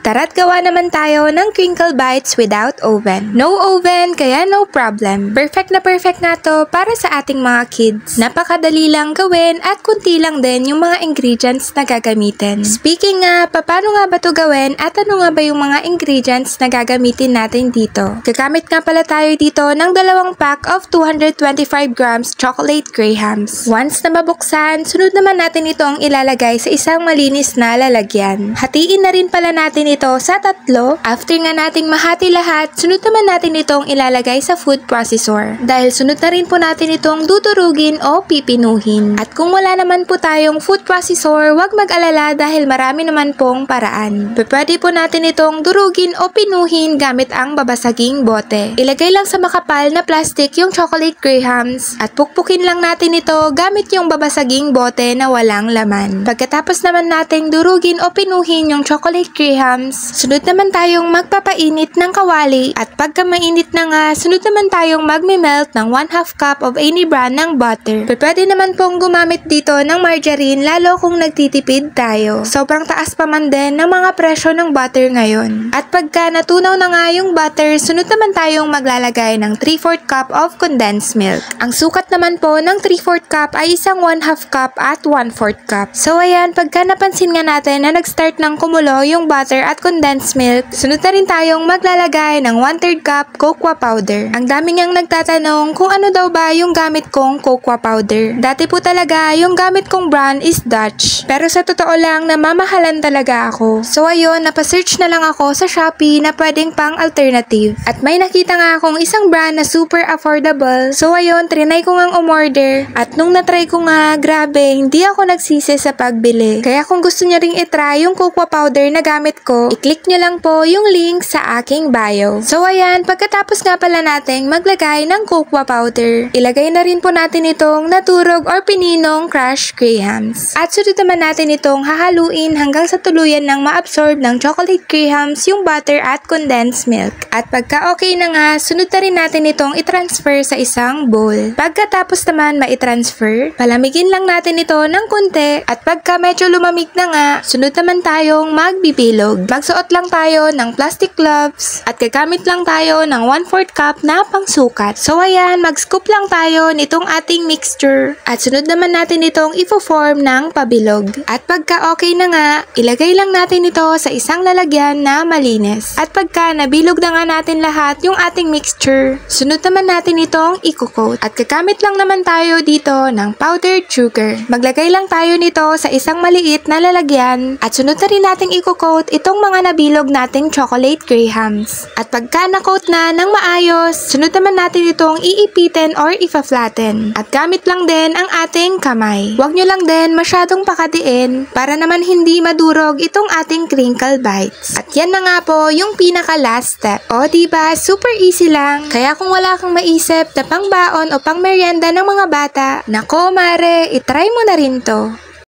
Tara't gawa naman tayo ng crinkle bites without oven. No oven, kaya no problem. Perfect na perfect nga to para sa ating mga kids. Napakadali lang gawin at kunti lang din yung mga ingredients na gagamitin. Speaking nga, paano nga ba to gawin at ano nga ba yung mga ingredients na gagamitin natin dito? Gagamit nga pala tayo dito ng 2 pack of 225 grams chocolate grahams. Once na mabuksan, sunod naman natin itong ilalagay sa isang malinis na lalagyan. Hatiin na rin pala natin ito sa 3. After nga nating mahati lahat, sunod naman natin itong ilalagay sa food processor. Dahil sunod na rin po natin itong dudurugin o pipinuhin. At kung wala naman po tayong food processor, huwag mag-alala dahil marami naman pong paraan. Pwede po natin itong durugin o pinuhin gamit ang babasaging bote. Ilagay lang sa makapal na plastic yung chocolate grahams at pukpukin lang natin ito gamit yung babasaging bote na walang laman. Pagkatapos naman nating durugin o pinuhin yung chocolate grahams, sunod naman tayong magpapainit ng kawali at pagka mainit na nga, sunod naman tayong magme-melt ng 1/2 cup of any brand ng butter. Pwede naman pong gumamit dito ng margarine lalo kung nagtitipid tayo. Sobrang taas pa man din ng mga presyo ng butter ngayon. At pagka natunaw na nga yung butter, sunod naman tayong maglalagay ng 3/4 cup of condensed milk. Ang sukat naman po ng 3/4 cup ay isang 1/2 cup at 1/4 cup. So ayan, pagka napansin nga natin na nag-start ng kumulo yung butter at condensed milk, sunod na rin tayong maglalagay ng 1/3 cup cocoa powder. Ang dami niyang nagtatanong kung ano daw ba yung gamit kong cocoa powder. Dati po talaga yung gamit kong brand is Dutch. Pero sa totoo lang, namamahalan talaga ako. So ayun, napasearch na lang ako sa Shopee na pwedeng pang alternative. At may nakita nga akong isang brand na super affordable. So ayun, trinay ko ngang umorder. At nung natry ko nga, grabe, hindi ako nagsisi sa pagbili. Kaya kung gusto niyo ring itry yung cocoa powder na gamit ko, i-click nyo lang po yung link sa aking bio. So ayan, pagkatapos nga pala nating maglagay ng cocoa powder, ilagay na rin po natin itong naturog or pininong crushed grahams. At sunod naman natin itong hahaluin hanggang sa tuluyan ng ma-absorb ng chocolate grahams yung butter at condensed milk. At pagka okay na nga, sunod na rin natin itong i-transfer sa isang bowl. Pagkatapos naman ma-i-transfer, palamigin lang natin ito ng konti at pagka medyo lumamig na nga, sunod naman tayong magbibilog. Magsuot lang tayo ng plastic gloves at gagamit lang tayo ng 1/4 cup na pangsukat. So ayan, mag-scoop lang tayo nitong ating mixture at sunod naman natin itong i-form ng pabilog. At pagka okay na nga, ilagay lang natin ito sa isang lalagyan na malinis. At pagka nabilog na nga natin lahat yung ating mixture, sunod naman natin itong i-coat. At gagamit lang naman tayo dito ng powdered sugar. Maglagay lang tayo nito sa isang maliit na lalagyan at sunod na rin nating i-coat itong mga nabilog nating chocolate grahams. At pagka na-coat na ng maayos, sunod naman natin itong iipitin or ifa-flatten. At gamit lang din ang ating kamay. Huwag nyo lang din masyadong pakadiin para naman hindi madurog itong ating crinkle bites. At yan na nga po yung pinaka last step. O diba, super easy lang. Kaya kung wala kang maisip na pangbaon o pang merienda ng mga bata, nako mare, itry mo na rin to.